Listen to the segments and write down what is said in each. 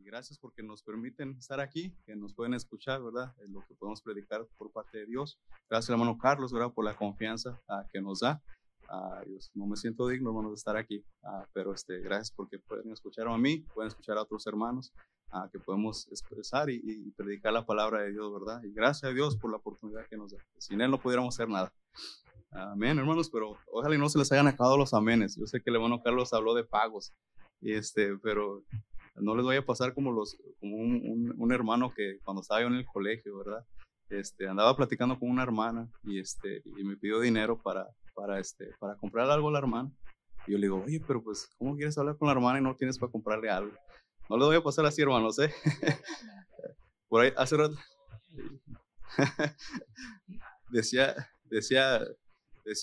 gracias porque nos permiten estar aquí, que nos pueden escuchar, ¿verdad? En lo que podemos predicar por parte de Dios. Gracias, hermano Carlos, ¿verdad? Por la confianza que nos da. No me siento digno, hermano, de estar aquí, pero gracias porque pueden escuchar a mí, pueden escuchar a otros hermanos, que podemos expresar y predicar la palabra de Dios, ¿verdad? Y gracias a Dios por la oportunidad que nos da. Sin Él no pudiéramos hacer nada. Amén, hermanos, pero ojalá y no se les hayan acabado los amenes. Yo sé que el hermano Carlos habló de pagos, pero no les vaya a pasar como un hermano que cuando estaba yo en el colegio, ¿verdad? Andaba platicando con una hermana y me pidió dinero para comprar algo a la hermana. Y yo le digo, oye, pero pues, ¿cómo quieres hablar con la hermana y no tienes para comprarle algo? No le voy a pasar así, hermanos, ¿eh? Por ahí, hace rato, decía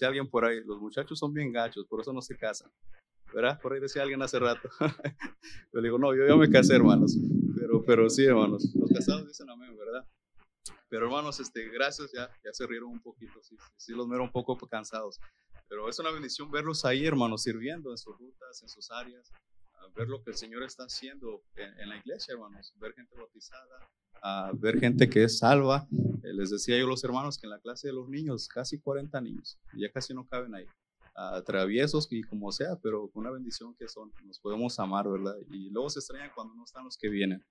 alguien por ahí, los muchachos son bien gachos, por eso no se casan, ¿verdad? Por ahí decía alguien hace rato. Yo le digo, no, yo ya me casé, hermanos, pero sí, hermanos, los casados dicen amén, ¿verdad? Pero hermanos, gracias, ya se rieron un poquito, sí los miro un poco cansados, pero es una bendición verlos ahí, hermanos, sirviendo en sus rutas, en sus áreas, ver lo que el Señor está haciendo en la iglesia, hermanos, ver gente bautizada, ver gente que es salva. Les decía yo a los hermanos que en la clase de los niños, casi 40 niños, ya casi no caben ahí, traviesos y como sea, pero con una bendición que son, nos podemos amar, ¿verdad? Y luego se extrañan cuando no están los que vienen.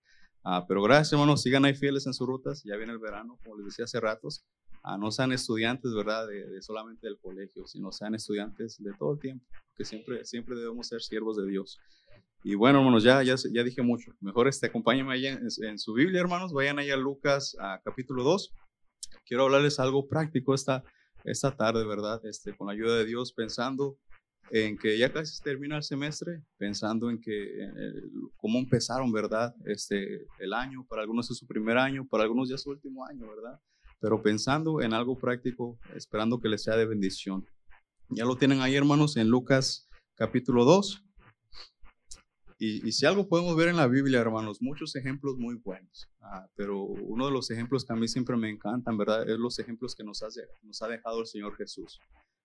Pero gracias, hermanos, sigan ahí fieles en sus rutas, ya viene el verano, como les decía hace ratos, no sean estudiantes, ¿verdad? De solamente del colegio, sino sean estudiantes de todo el tiempo, que siempre debemos ser siervos de Dios. Y bueno, hermanos, ya dije mucho. Mejor acompáñenme ahí en su Biblia, hermanos. Vayan ahí a Lucas capítulo 2. Quiero hablarles algo práctico esta tarde, ¿verdad? Con la ayuda de Dios, pensando en que ya casi se termina el semestre, pensando en cómo empezaron, ¿verdad? El año, para algunos es su primer año, para algunos ya es su último año, ¿verdad? Pero pensando en algo práctico, esperando que les sea de bendición. Ya lo tienen ahí, hermanos, en Lucas capítulo 2. Y si algo podemos ver en la Biblia, hermanos, muchos ejemplos muy buenos, pero uno de los ejemplos que a mí siempre me encantan, ¿verdad? Es los ejemplos que nos ha dejado el Señor Jesús.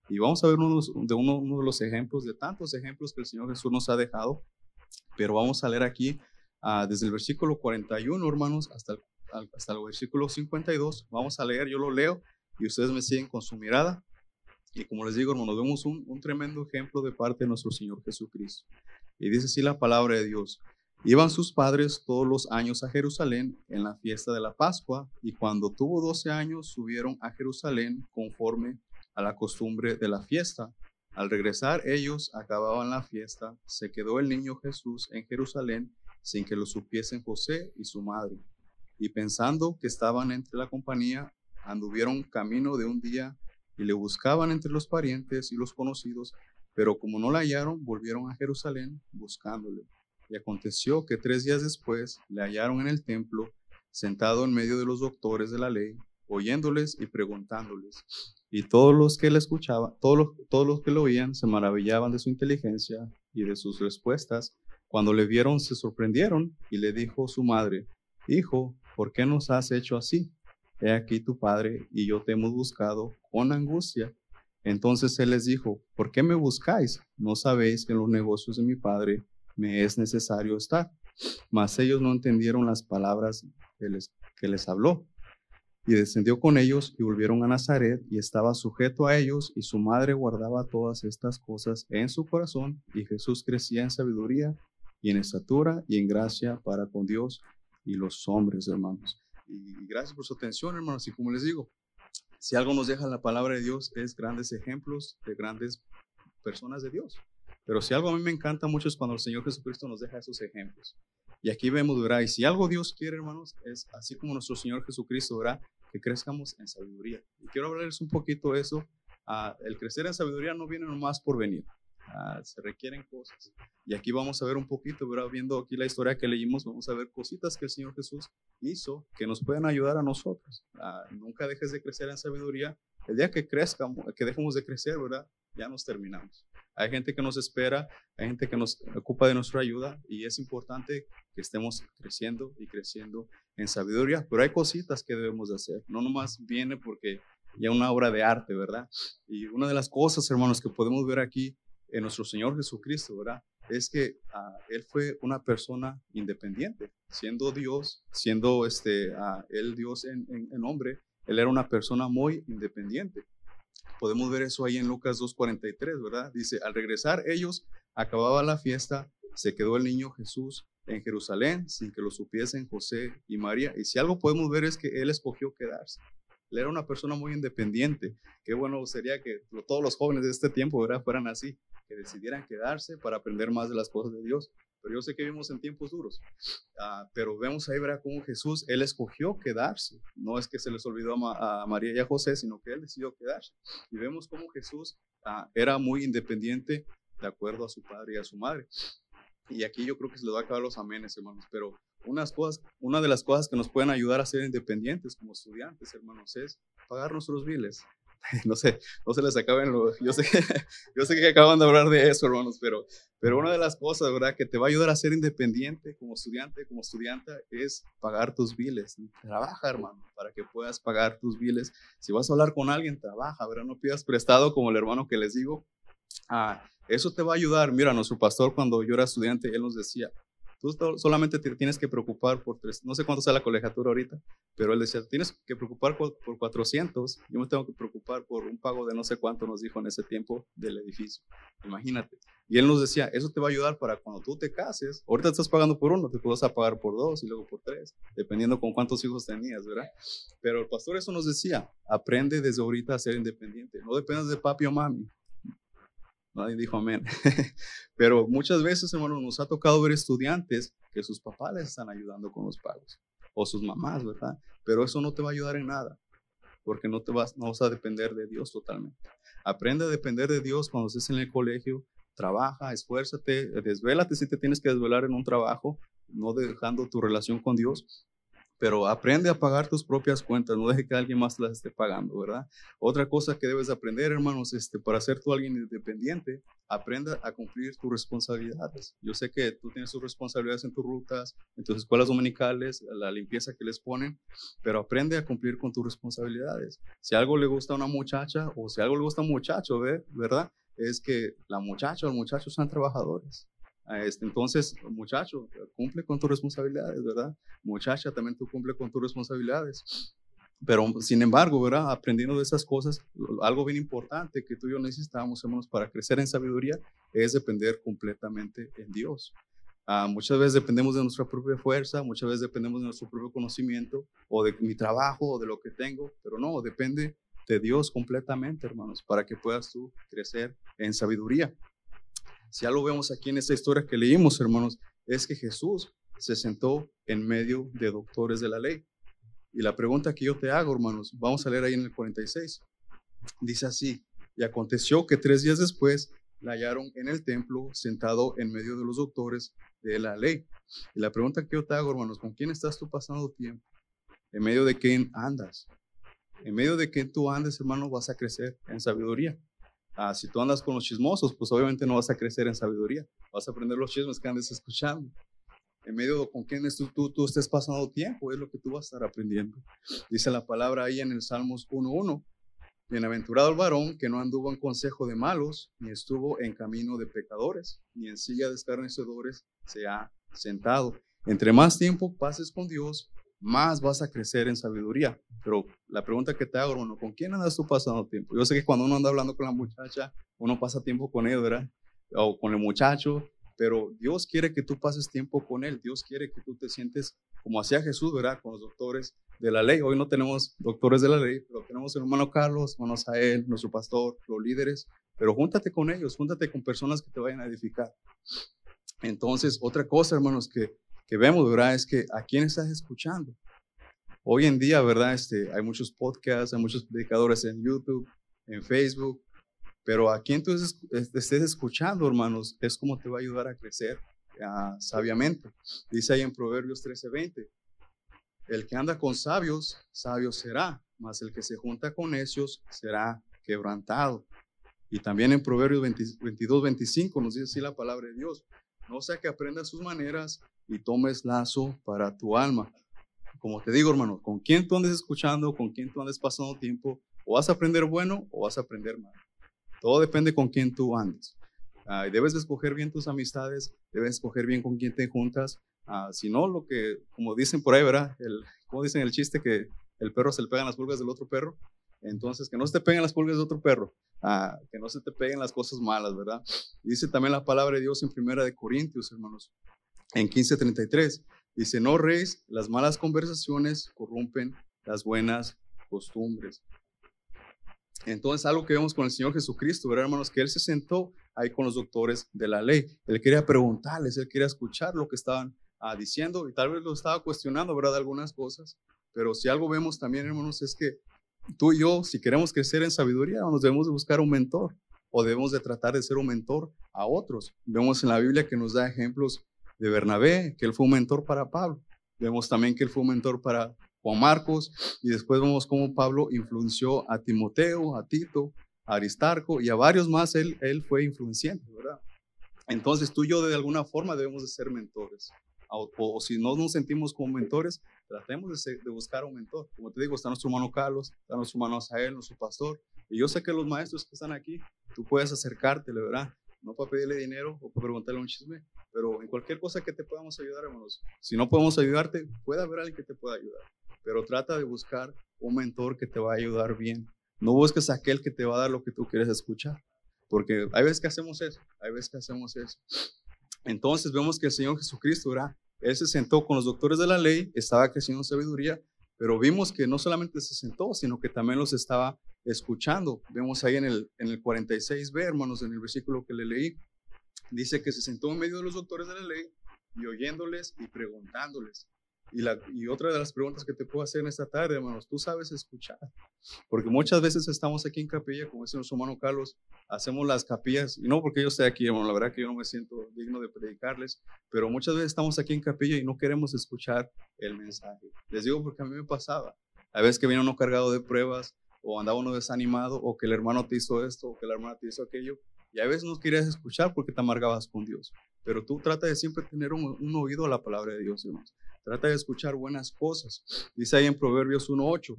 Y vamos a ver uno de los ejemplos, de tantos ejemplos que el Señor Jesús nos ha dejado, pero vamos a leer aquí desde el versículo 41, hermanos, hasta el versículo 52. Vamos a leer, yo lo leo y ustedes me siguen con su mirada. Y como les digo, hermanos, vemos un tremendo ejemplo de parte de nuestro Señor Jesucristo. Y dice así la palabra de Dios: iban sus padres todos los años a Jerusalén en la fiesta de la Pascua, y cuando tuvo 12 años subieron a Jerusalén conforme a la costumbre de la fiesta. Al regresar ellos acababan la fiesta, se quedó el niño Jesús en Jerusalén sin que lo supiesen José y su madre. Y pensando que estaban entre la compañía, anduvieron camino de un día y le buscaban entre los parientes y los conocidos, pero como no la hallaron, volvieron a Jerusalén buscándole. Y aconteció que 3 días después le hallaron en el templo, sentado en medio de los doctores de la ley, oyéndoles y preguntándoles. Y todos los que le escuchaban, todos los que lo oían, se maravillaban de su inteligencia y de sus respuestas. Cuando le vieron, se sorprendieron, y le dijo su madre: Hijo, ¿por qué nos has hecho así? He aquí tu padre y yo te hemos buscado con angustia. Entonces él les dijo: ¿por qué me buscáis? ¿No sabéis que en los negocios de mi padre me es necesario estar? Mas ellos no entendieron las palabras que les habló. Y descendió con ellos y volvieron a Nazaret, y estaba sujeto a ellos, y su madre guardaba todas estas cosas en su corazón. Y Jesús crecía en sabiduría y en estatura y en gracia para con Dios y los hombres, hermanos. Y gracias por su atención, hermanos. Y como les digo, si algo nos deja la palabra de Dios es grandes ejemplos de grandes personas de Dios. Pero si algo a mí me encanta mucho es cuando el Señor Jesucristo nos deja esos ejemplos. Y aquí vemos, ¿verdad? Y si algo Dios quiere, hermanos, es así como nuestro Señor Jesucristo, ¿verdad? Que crezcamos en sabiduría. Y quiero hablarles un poquito de eso. El crecer en sabiduría no viene nomás por venir. Se requieren cosas. Y aquí vamos a ver un poquito, ¿verdad? Viendo aquí la historia que leímos, vamos a ver cositas que el Señor Jesús hizo que nos pueden ayudar a nosotros. Nunca dejes de crecer en sabiduría. El día que crezcamos, que dejemos de crecer, ¿verdad? Ya nos terminamos. Hay gente que nos espera, hay gente que nos ocupa de nuestra ayuda, y es importante que estemos creciendo y creciendo en sabiduría, pero hay cositas que debemos de hacer. No nomás viene porque ya una obra de arte, ¿verdad? Y una de las cosas, hermanos, que podemos ver aquí en nuestro Señor Jesucristo, ¿verdad? es que él fue una persona independiente, siendo Dios, siendo él Dios en hombre, él era una persona muy independiente. Podemos ver eso ahí en Lucas 2:43, ¿verdad? Dice, al regresar ellos, acababa la fiesta, se quedó el niño Jesús en Jerusalén sin que lo supiesen José y María. Y si algo podemos ver es que él escogió quedarse. Él era una persona muy independiente. Qué bueno sería que todos los jóvenes de este tiempo, ¿verdad?, fueran así, que decidieran quedarse para aprender más de las cosas de Dios. Pero yo sé que vivimos en tiempos duros. Pero vemos ahí, ¿verdad?, cómo Jesús, él escogió quedarse. No es que se les olvidó a María y a José, sino que él decidió quedarse. Y vemos cómo Jesús era muy independiente de acuerdo a su padre y a su madre. Y aquí yo creo que se les va a acabar los amenes, hermanos, pero una de las cosas que nos pueden ayudar a ser independientes como estudiantes, hermanos, es pagar nuestros biles. No sé, no se les acaben yo sé que acaban de hablar de eso, hermanos, pero una de las cosas, ¿verdad?, que te va a ayudar a ser independiente como estudiante, como estudianta, es pagar tus biles. Trabaja, hermano, para que puedas pagar tus biles. Si vas a hablar con alguien, trabaja, ¿verdad? No pidas prestado como el hermano que les digo. Eso te va a ayudar. Mira, nuestro pastor, cuando yo era estudiante, él nos decía, tú solamente te tienes que preocupar por no sé cuánto sea la colegiatura ahorita, pero él decía, tienes que preocupar por 400, yo me tengo que preocupar por un pago de no sé cuánto, nos dijo en ese tiempo, del edificio. Imagínate. Y él nos decía, eso te va a ayudar para cuando tú te cases. Ahorita estás pagando por uno, te puedes pagar por 2 y luego por 3, dependiendo con cuántos hijos tenías, ¿verdad? Pero el pastor eso nos decía, aprende desde ahorita a ser independiente, no dependas de papi o mami. Nadie dijo amén. Pero muchas veces, hermanos, nos ha tocado ver estudiantes que sus papás les están ayudando con los pagos, o sus mamás, ¿verdad? Pero eso no te va a ayudar en nada, porque no vas a depender de Dios totalmente. Aprende a depender de Dios cuando estés en el colegio. Trabaja, esfuérzate, desvélate si te tienes que desvelar en un trabajo, no dejando tu relación con Dios. Pero aprende a pagar tus propias cuentas, no deje que alguien más las esté pagando, ¿verdad? Otra cosa que debes aprender, hermanos, para ser tú alguien independiente, aprenda a cumplir tus responsabilidades. Yo sé que tú tienes tus responsabilidades en tus rutas, en tus escuelas dominicales, la limpieza que les ponen, pero aprende a cumplir con tus responsabilidades. Si algo le gusta a una muchacha o si algo le gusta a un muchacho, ¿verdad? Es que la muchacha o el muchacho sean trabajadores. Entonces, muchacho, cumple con tus responsabilidades, ¿verdad? Muchacha, también tú cumple con tus responsabilidades. Pero, sin embargo, ¿verdad?, aprendiendo de esas cosas, algo bien importante que tú y yo necesitamos, hermanos, para crecer en sabiduría, es depender completamente en Dios. Muchas veces dependemos de nuestra propia fuerza, muchas veces dependemos de nuestro propio conocimiento, o de mi trabajo, o de lo que tengo, pero no, depende de Dios completamente, hermanos, para que puedas tú crecer en sabiduría. Si ya lo vemos aquí en esta historia que leímos, hermanos, es que Jesús se sentó en medio de doctores de la ley. Y la pregunta que yo te hago, hermanos, vamos a leer ahí en el 46. Dice así, y aconteció que 3 días después la hallaron en el templo sentado en medio de los doctores de la ley. Y la pregunta que yo te hago, hermanos, ¿con quién estás tú pasando tiempo? ¿En medio de quién andas? En medio de quién tú andes, hermano, vas a crecer en sabiduría. Si tú andas con los chismosos, pues obviamente no vas a crecer en sabiduría. Vas a aprender los chismes que andes escuchando. En medio de con quién tú estés pasando tiempo, es lo que tú vas a estar aprendiendo. Dice la palabra ahí en el Salmos 1:1. Bienaventurado el varón que no anduvo en consejo de malos, ni estuvo en camino de pecadores, ni en silla de escarnecedores se ha sentado. Entre más tiempo pases con Dios, más vas a crecer en sabiduría. Pero la pregunta que te hago, hermano, ¿con quién andas tú pasando tiempo? Yo sé que cuando uno anda hablando con la muchacha, uno pasa tiempo con él, ¿verdad? O con el muchacho, pero Dios quiere que tú pases tiempo con él. Dios quiere que tú te sientes como hacía Jesús, ¿verdad?, con los doctores de la ley. Hoy no tenemos doctores de la ley, pero tenemos el hermano Carlos, hermano Sael, nuestro pastor, los líderes, pero júntate con ellos, júntate con personas que te vayan a edificar. Entonces, otra cosa, hermanos, que vemos, ¿verdad?, es que ¿a quién estás escuchando? Hoy en día, ¿verdad?, hay muchos podcasts, hay muchos predicadores en YouTube, en Facebook, pero a quien tú estés escuchando, hermanos, es como te va a ayudar a crecer sabiamente. Dice ahí en Proverbios 13:20, el que anda con sabios, sabio será, mas el que se junta con necios será quebrantado. Y también en Proverbios 22:25 nos dice así la palabra de Dios, no sea que aprendas sus maneras y tomes lazo para tu alma. Como te digo, hermano, con quién tú andes escuchando, con quién tú andes pasando tiempo, o vas a aprender bueno o vas a aprender mal. Todo depende con quién tú andes. Y debes de escoger bien tus amistades, debes escoger bien con quién te juntas. Si no, lo que, como dicen por ahí, ¿verdad? Como dicen el chiste que el perro se le pegan las pulgas del otro perro. Entonces, que no se te peguen las pulgas de otro perro, que no se te peguen las cosas malas, ¿verdad? Dice también la palabra de Dios en 1 de Corintios, hermanos, en 15:33. Dice, no reis, las malas conversaciones corrompen las buenas costumbres. Entonces, algo que vemos con el Señor Jesucristo, ¿verdad, hermanos? Que Él se sentó ahí con los doctores de la ley. Él quería preguntarles, Él quería escuchar lo que estaban diciendo, y tal vez lo estaba cuestionando, ¿verdad? De algunas cosas. Pero si algo vemos también, hermanos, es que tú y yo, si queremos crecer en sabiduría, nos debemos de buscar un mentor, o debemos de tratar de ser un mentor a otros. Vemos en la Biblia que nos da ejemplos de Bernabé, que él fue un mentor para Pablo. Vemos también que él fue un mentor para Juan Marcos, y después vemos cómo Pablo influenció a Timoteo, a Tito, a Aristarco y a varios más. Él fue influenciante, ¿verdad? Entonces tú y yo de alguna forma debemos de ser mentores. O si no nos sentimos como mentores, tratemos de buscar un mentor. Como te digo, está nuestro hermano Carlos, está nuestro hermano Asael, nuestro pastor. Y yo sé que los maestros que están aquí, tú puedes acercártele, ¿verdad? No para pedirle dinero o para preguntarle un chisme, pero en cualquier cosa que te podamos ayudar, hermanos. Si no podemos ayudarte, puede haber alguien que te pueda ayudar. Pero trata de buscar un mentor que te va a ayudar bien. No busques a aquel que te va a dar lo que tú quieres escuchar. Porque hay veces que hacemos eso, Entonces vemos que el Señor Jesucristo, ¿verdad? Él se sentó con los doctores de la ley, estaba creciendo en sabiduría, pero vimos que no solamente se sentó, sino que también los estaba escuchando. Vemos ahí en el 46b, hermanos, en el versículo que le leí, dice que se sentó en medio de los doctores de la ley y oyéndoles y preguntándoles. Y otra de las preguntas que te puedo hacer en esta tarde, hermanos, tú sabes escuchar. Porque muchas veces estamos aquí en capilla, como dice nuestro hermano Carlos, hacemos las capillas, y no porque yo esté aquí, hermano, la verdad que yo no me siento digno de predicarles, pero muchas veces estamos aquí en capilla y no queremos escuchar el mensaje. Les digo porque a mí me pasaba. A veces que viene uno cargado de pruebas, o andaba uno desanimado, o que el hermano te hizo esto, o que la hermana te hizo aquello, y a veces no querías escuchar porque te amargabas con Dios. Pero tú trata de siempre tener un oído a la palabra de Dios, hermanos. Trata de escuchar buenas cosas. Dice ahí en Proverbios 1:8,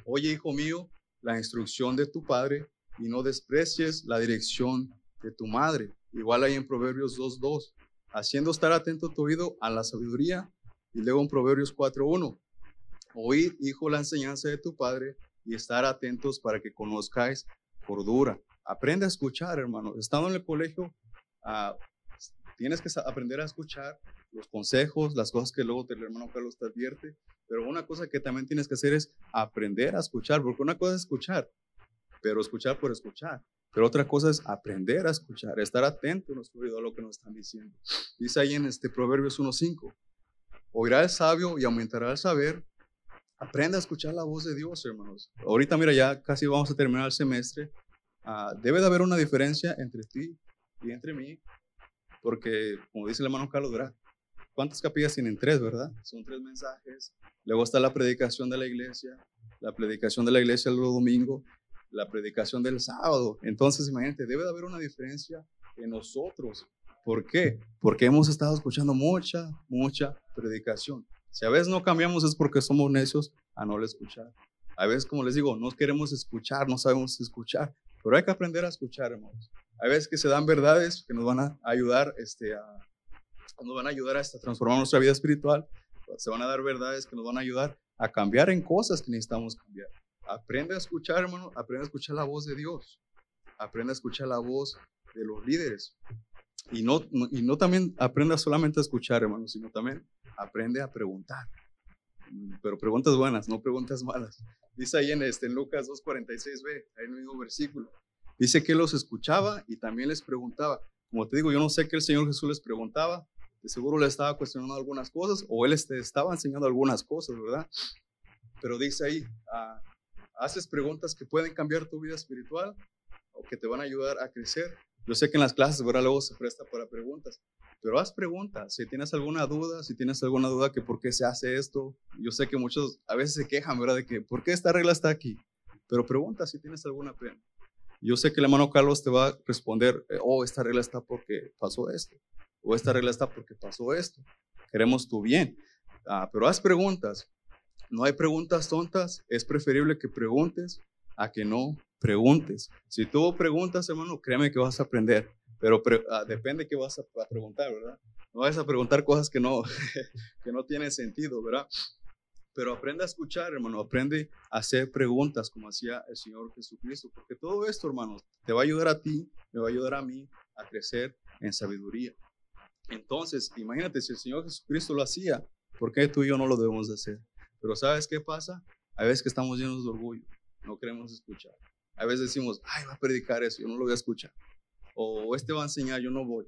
oye, hijo mío, la instrucción de tu padre y no desprecies la dirección de tu madre. Igual ahí en Proverbios 2:2, haciendo estar atento tu oído a la sabiduría. Y luego en Proverbios 4:1, oíd, hijo, la enseñanza de tu padre y estar atentos para que conozcáis cordura. Aprende a escuchar, hermano. Estando en el colegio, tienes que aprender a escuchar los consejos, las cosas que luego el hermano Carlos te advierte, pero una cosa que también tienes que hacer es aprender a escuchar, porque una cosa es escuchar, pero escuchar por escuchar, pero otra cosa es aprender a escuchar, estar atento en nuestro oído a lo que nos están diciendo. Dice ahí en Proverbios 1:5, oirá el sabio y aumentará el saber. Aprende a escuchar la voz de Dios, hermanos. Ahorita, mira, ya casi vamos a terminar el semestre. Debe de haber una diferencia entre ti y entre mí, porque, como dice el hermano Carlos, ¿verdad? ¿Cuántas capillas tienen? 3, ¿verdad? Son 3 mensajes. Luego está la predicación de la iglesia el domingo, la predicación del sábado. Entonces, imagínate, debe de haber una diferencia en nosotros. ¿Por qué? Porque hemos estado escuchando mucha predicación. Si a veces no cambiamos es porque somos necios a no escuchar. A veces, como les digo, no queremos escuchar, no sabemos escuchar, pero hay que aprender a escuchar, hermanos. Hay veces que se dan verdades que nos van a ayudar a transformar nuestra vida espiritual. Se van a dar verdades que nos van a ayudar a cambiar en cosas que necesitamos cambiar. Aprende a escuchar, hermano. Aprende a escuchar la voz de Dios. Aprende a escuchar la voz de los líderes. Y no también aprenda solamente a escuchar, hermano, sino también aprende a preguntar. Pero preguntas buenas, no preguntas malas. Dice ahí en Lucas 2:46b, ahí en el mismo versículo. Dice que los escuchaba y también les preguntaba. Como te digo, yo no sé qué el Señor Jesús les preguntaba. De seguro le estaba cuestionando algunas cosas o él estaba enseñando algunas cosas, ¿verdad? Pero dice ahí, haces preguntas que pueden cambiar tu vida espiritual o que te van a ayudar a crecer. Yo sé que en las clases, ¿verdad? Luego se presta para preguntas, pero haz preguntas. Si tienes alguna duda que por qué se hace esto. Yo sé que muchos a veces se quejan, ¿verdad? De que por qué esta regla está aquí. Pero pregunta si tienes alguna pena. Yo sé que el hermano Carlos te va a responder, esta regla está porque pasó esto. O esta regla está porque pasó esto. Queremos tu bien. Pero haz preguntas. No hay preguntas tontas. Es preferible que preguntes a que no preguntes. Si tú preguntas, hermano, créeme que vas a aprender. pero depende qué vas a preguntar, ¿verdad? No vas a preguntar cosas que no, que no tienen sentido, ¿verdad? Pero aprende a escuchar, hermano, aprende a hacer preguntas como hacía el Señor Jesucristo, porque todo esto, hermanos, te va a ayudar a ti, me va a ayudar a mí a crecer en sabiduría. Entonces, imagínate, si el Señor Jesucristo lo hacía, ¿por qué tú y yo no lo debemos de hacer? Pero ¿sabes qué pasa? Hay veces que estamos llenos de orgullo, no queremos escuchar. A veces decimos, ay, va a predicar eso, yo no lo voy a escuchar. O este va a enseñar, yo no voy.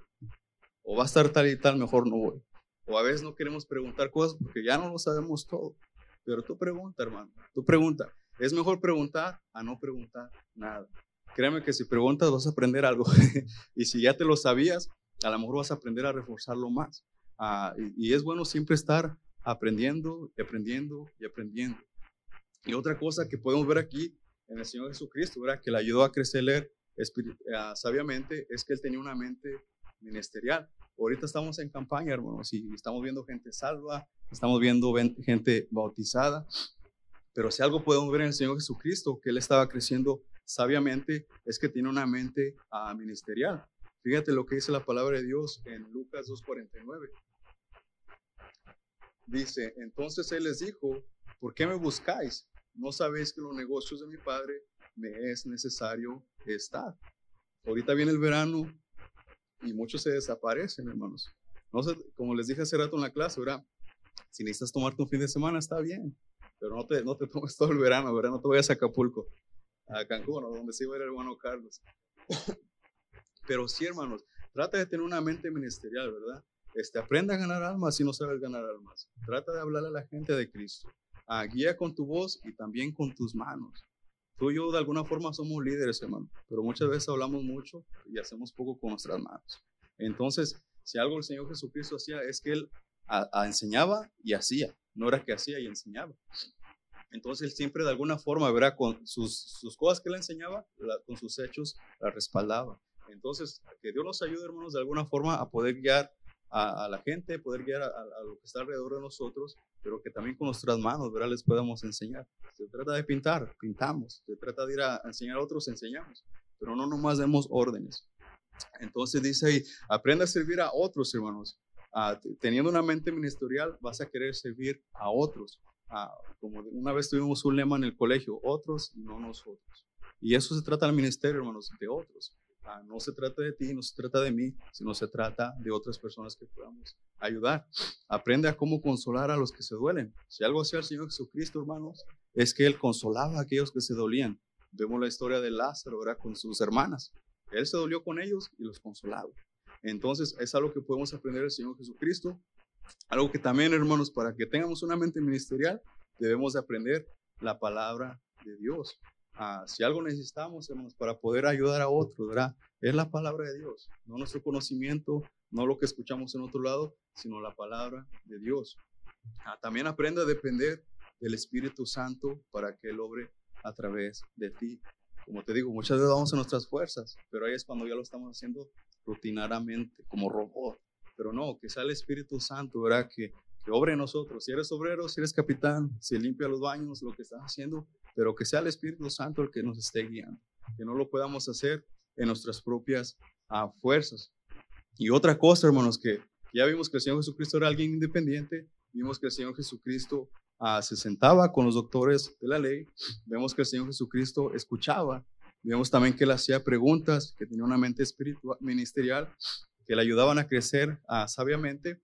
O va a estar tal y tal, mejor no voy. O a veces no queremos preguntar cosas porque ya no lo sabemos todo. Pero tú pregunta, hermano, tú pregunta. Es mejor preguntar a no preguntar nada. Créeme que si preguntas vas a aprender algo. Y si ya te lo sabías, a lo mejor vas a aprender a reforzarlo más. Y es bueno siempre estar aprendiendo y aprendiendo y aprendiendo. Y otra cosa que podemos ver aquí en el Señor Jesucristo, ¿verdad? Que le ayudó a crecer sabiamente, es que Él tenía una mente ministerial. Ahorita estamos en campaña, hermanos, y estamos viendo gente salva, estamos viendo gente bautizada, pero si algo podemos ver en el Señor Jesucristo, que Él estaba creciendo sabiamente, es que tiene una mente ministerial. Fíjate lo que dice la palabra de Dios en Lucas 2:49. Dice, entonces Él les dijo, ¿por qué me buscáis? ¿No sabéis que los negocios de mi Padre me es necesario estar? Ahorita viene el verano y muchos se desaparecen, hermanos. No sé, como les dije hace rato en la clase, ¿verdad? Si necesitas tomarte un fin de semana, está bien, pero no te tomes todo el verano, ¿verdad? No te vayas a Acapulco, a Cancún, o donde se iba a ir el hermano Carlos. Pero sí, hermanos, trata de tener una mente ministerial, ¿verdad? Aprenda a ganar almas si no sabes ganar almas. Trata de hablar a la gente de Cristo. Guía con tu voz y también con tus manos. Tú y yo de alguna forma somos líderes, hermano, pero muchas veces hablamos mucho y hacemos poco con nuestras manos. Entonces, si algo el Señor Jesucristo hacía es que Él enseñaba y hacía, no era que hacía y enseñaba. Entonces Él siempre de alguna forma, ¿verdad? Con sus cosas que Él enseñaba, con sus hechos, las respaldaba. Entonces, que Dios nos ayude, hermanos, de alguna forma a poder guiar a la gente, poder guiar a lo que está alrededor de nosotros, pero que también con nuestras manos, ¿verdad? Les podamos enseñar. Se trata de pintar, pintamos. Se trata de ir a enseñar a otros, enseñamos. Pero no nomás demos órdenes. Entonces dice ahí, aprenda a servir a otros, hermanos. Teniendo una mente ministerial, vas a querer servir a otros. Como una vez tuvimos un lema en el colegio, otros y no nosotros. Y eso se trata del ministerio, hermanos, de otros. No se trata de ti, no se trata de mí, sino se trata de otras personas que podamos ayudar. Aprende a cómo consolar a los que se duelen. Si algo hacía el Señor Jesucristo, hermanos, es que Él consolaba a aquellos que se dolían. Vemos la historia de Lázaro, ¿verdad? Con sus hermanas. Él se dolió con ellos y los consolaba. Entonces, es algo que podemos aprender del Señor Jesucristo. Algo que también, hermanos, para que tengamos una mente ministerial, debemos de aprender la palabra de Dios. Si algo necesitamos, hermanos, para poder ayudar a otros, ¿verdad? Es la palabra de Dios, no nuestro conocimiento, no lo que escuchamos en otro lado, sino la palabra de Dios. También aprende a depender del Espíritu Santo para que Él obre a través de ti. Como te digo, muchas veces vamos a nuestras fuerzas, pero ahí es cuando ya lo estamos haciendo rutinariamente, como robot. Pero no, que sea el Espíritu Santo, ¿verdad? Que obre en nosotros. Si eres obrero, si eres capitán, si limpia los baños, lo que estás haciendo, pero que sea el Espíritu Santo el que nos esté guiando. Que no lo podamos hacer en nuestras propias fuerzas. Y otra cosa, hermanos, que ya vimos que el Señor Jesucristo era alguien independiente, vimos que el Señor Jesucristo se sentaba con los doctores de la ley, vemos que el Señor Jesucristo escuchaba, vemos también que Él hacía preguntas, que tenía una mente espiritual, ministerial, que le ayudaban a crecer sabiamente.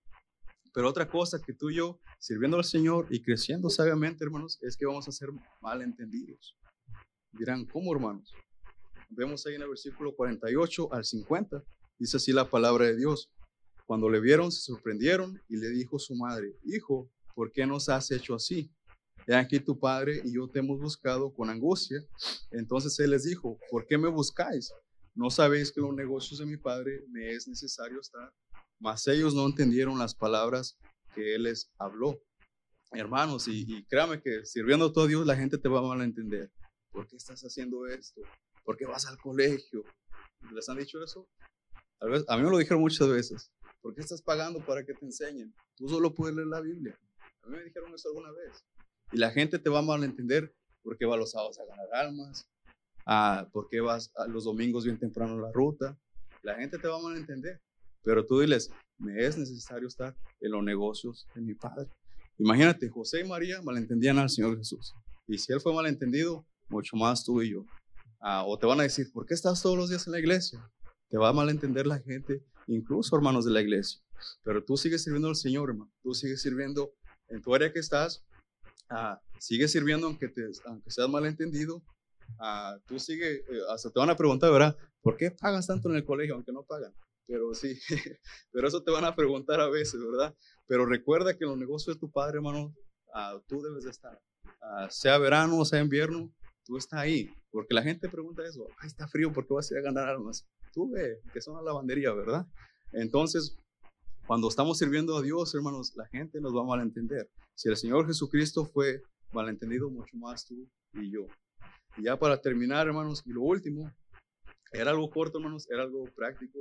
Pero otra cosa que tú y yo, sirviendo al Señor y creciendo sabiamente, hermanos, es que vamos a ser malentendidos. Dirán, ¿cómo, hermanos? Vemos ahí en el versículo 48 al 50, dice así la palabra de Dios. Cuando le vieron, se sorprendieron y le dijo su madre, hijo, ¿por qué nos has hecho así? He aquí tu padre y yo te hemos buscado con angustia. Entonces él les dijo, ¿por qué me buscáis? ¿No sabéis que los negocios de mi padre me es necesario estar? Mas ellos no entendieron las palabras que él les habló. Hermanos, y créame que sirviendo a todo Dios, la gente te va a malentender. ¿Por qué estás haciendo esto? ¿Por qué vas al colegio? ¿Les han dicho eso? A mí me lo dijeron muchas veces. ¿Por qué estás pagando para que te enseñen? Tú solo puedes leer la Biblia. A mí me dijeron eso alguna vez. Y la gente te va a malentender. ¿Por qué vas los sábados a ganar almas? ¿Por qué vas a los domingos bien temprano a la ruta? La gente te va a malentender, pero tú diles, me es necesario estar en los negocios de mi Padre. Imagínate, José y María malentendían al Señor Jesús. Y si Él fue malentendido, mucho más tú y yo. O te van a decir, ¿por qué estás todos los días en la iglesia? Te va a malentender la gente, incluso hermanos de la iglesia. Pero tú sigues sirviendo al Señor, hermano. Tú sigues sirviendo en tu área que estás. Sigues sirviendo aunque seas malentendido. Tú sigues, hasta te van a preguntar, ¿verdad? ¿Por qué pagas tanto en el colegio aunque no pagan? Pero sí, pero eso te van a preguntar a veces, ¿verdad? Pero recuerda que en los negocios de tu Padre, hermano, tú debes de estar. Sea verano o sea invierno, tú estás ahí. Porque la gente pregunta eso, ay, está frío, ¿por qué vas a ir a ganar almas? Tú ve, que son la lavandería, ¿verdad? Entonces, cuando estamos sirviendo a Dios, hermanos, la gente nos va a malentender. Si el Señor Jesucristo fue malentendido, mucho más tú y yo. Y ya para terminar, hermanos, y lo último, era algo corto, hermanos, era algo práctico,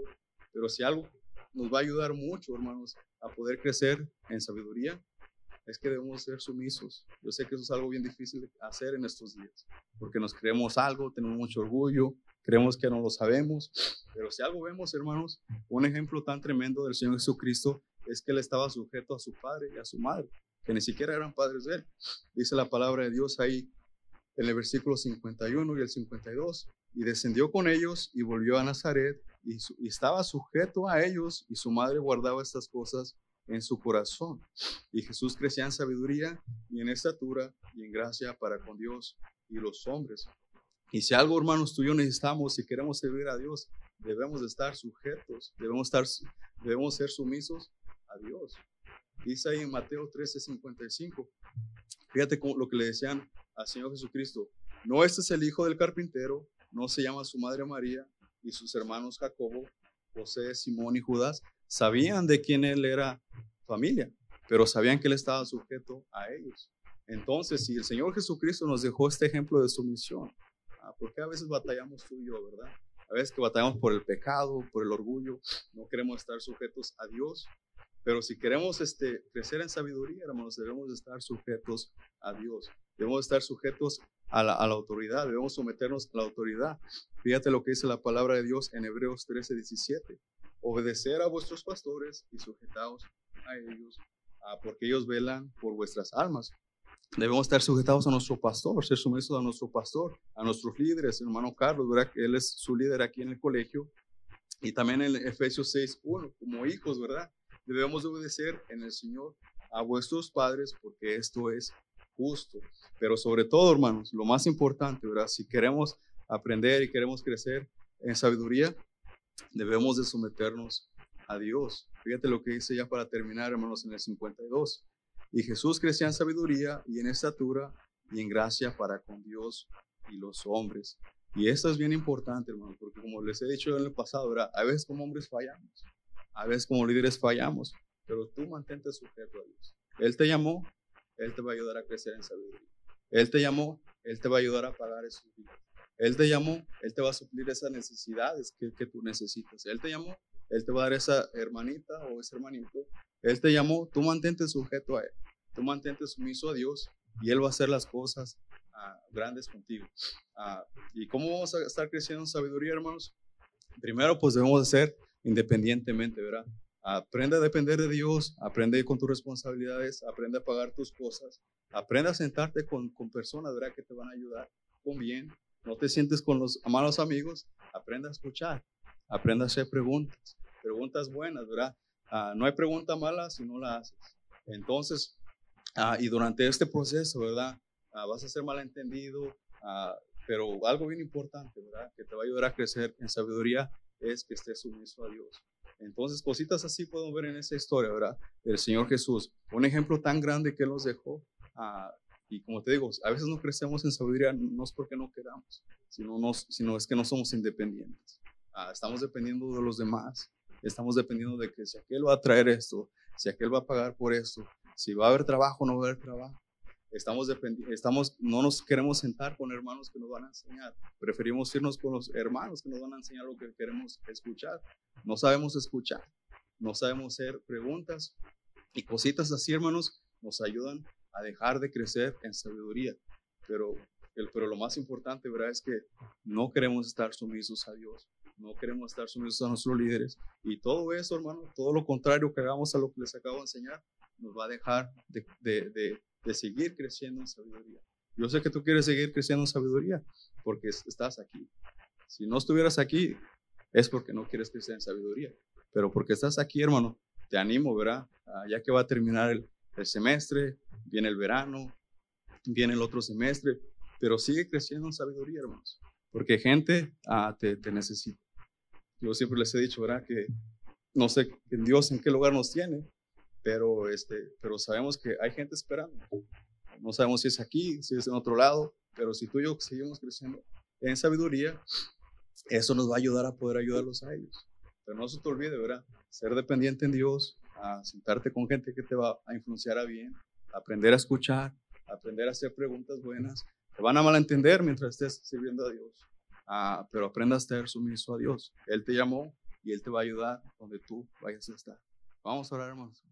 pero si algo nos va a ayudar mucho, hermanos, a poder crecer en sabiduría, es que debemos ser sumisos. Yo sé que eso es algo bien difícil de hacer en estos días, porque nos creemos algo, tenemos mucho orgullo, creemos que no lo sabemos, pero si algo vemos, hermanos, un ejemplo tan tremendo del Señor Jesucristo es que Él estaba sujeto a su padre y a su madre, que ni siquiera eran padres de Él. Dice la palabra de Dios ahí en el versículo 51 y el 52, y descendió con ellos y volvió a Nazaret y estaba sujeto a ellos, y su madre guardaba estas cosas en su corazón. Y Jesús crecía en sabiduría y en estatura y en gracia para con Dios y los hombres. Y si algo, hermanos, tú y yo necesitamos, si queremos servir a Dios, debemos de estar sujetos, debemos ser sumisos a Dios. Dice ahí en Mateo 13:55, fíjate lo que le decían al Señor Jesucristo: no, este es el hijo del carpintero, no se llama su madre María, y sus hermanos Jacobo, José, Simón y Judas sabían de quién él era familia, pero sabían que él estaba sujeto a ellos. Entonces, si el Señor Jesucristo nos dejó este ejemplo de sumisión, ¿por qué a veces batallamos tú y yo, verdad? A veces que batallamos por el pecado, por el orgullo, no queremos estar sujetos a Dios. Pero si queremos crecer en sabiduría, hermanos, debemos estar sujetos a Dios. Debemos estar sujetos a la autoridad, debemos someternos a la autoridad. Fíjate lo que dice la palabra de Dios en Hebreos 13:17. Obedecer a vuestros pastores y sujetaos a ellos, porque ellos velan por vuestras almas. Debemos estar sujetados a nuestro pastor, ser sumisos a nuestro pastor, a nuestros líderes, hermano Carlos, ¿verdad? Que él es su líder aquí en el colegio. Y también en Efesios 6:1, como hijos, ¿verdad? Debemos obedecer en el Señor a vuestros padres, porque esto es justo. Pero sobre todo, hermanos, lo más importante, ¿verdad? Si queremos aprender y queremos crecer en sabiduría, debemos de someternos a Dios. Fíjate lo que dice ya para terminar, hermanos, en el 52. Y Jesús crecía en sabiduría y en estatura y en gracia para con Dios y los hombres. Y esto es bien importante, hermanos, porque como les he dicho en el pasado, ¿verdad? A veces como hombres fallamos, a veces como líderes fallamos, pero tú mantente sujeto a Dios. Él te llamó, Él te va a ayudar a crecer en sabiduría. Él te llamó, Él te va a ayudar a pagar esos biles. Él te llamó, Él te va a suplir esas necesidades que tú necesitas. Él te llamó, Él te va a dar esa hermanita o ese hermanito. Él te llamó, tú mantente sujeto a Él. Tú mantente sumiso a Dios y Él va a hacer las cosas grandes contigo. ¿Y cómo vamos a estar creciendo en sabiduría, hermanos? Primero, pues debemos hacer independientemente, ¿verdad? Aprende a depender de Dios, aprende con tus responsabilidades, aprende a pagar tus cosas, aprende a sentarte con personas, ¿verdad? Que te van a ayudar con bien. No te sientes con los malos amigos, aprende a escuchar, aprende a hacer preguntas buenas, ¿verdad? No hay pregunta mala si no la haces. Entonces, y durante este proceso, ¿verdad? Vas a ser malentendido, pero algo bien importante, ¿verdad? Que te va a ayudar a crecer en sabiduría es que estés sumiso a Dios. Entonces, cositas así podemos ver en esa historia, ¿verdad? El Señor Jesús, un ejemplo tan grande que Él nos dejó. Y como te digo, a veces no crecemos en sabiduría, no es porque no queramos, sino es que no somos independientes. Estamos dependiendo de los demás, estamos dependiendo de que si aquel va a traer esto, si aquel va a pagar por esto, si va a haber trabajo o no va a haber trabajo. No nos queremos sentar con hermanos que nos van a enseñar. Preferimos irnos con los hermanos que nos van a enseñar lo que queremos escuchar. No sabemos escuchar, no sabemos hacer preguntas y cositas así, hermanos, nos ayudan a dejar de crecer en sabiduría. Pero lo más importante, ¿verdad? Es que no queremos estar sumisos a Dios. no queremos estar sumisos a nuestros líderes. Y todo eso, hermano, todo lo contrario que hagamos a lo que les acabo de enseñar, nos va a dejar de seguir creciendo en sabiduría. Yo sé que tú quieres seguir creciendo en sabiduría porque estás aquí. Si no estuvieras aquí, es porque no quieres crecer en sabiduría. Pero porque estás aquí, hermano, te animo, ¿verdad? Ya que va a terminar el semestre, viene el verano, viene el otro semestre, pero sigue creciendo en sabiduría, hermanos. Porque gente te necesita. Yo siempre les he dicho, ¿verdad? Que no sé en Dios en qué lugar nos tiene, pero sabemos que hay gente esperando. No sabemos si es aquí, si es en otro lado, pero si tú y yo seguimos creciendo en sabiduría, eso nos va a ayudar a poder ayudarlos a ellos. Pero no se te olvide, ¿verdad? Ser dependiente en Dios, a sentarte con gente que te va a influenciar a bien, aprender a escuchar, aprender a hacer preguntas buenas. Te van a malentender mientras estés sirviendo a Dios, pero aprenda a estar sumiso a Dios. Él te llamó y Él te va a ayudar donde tú vayas a estar. Vamos a orar, hermanos.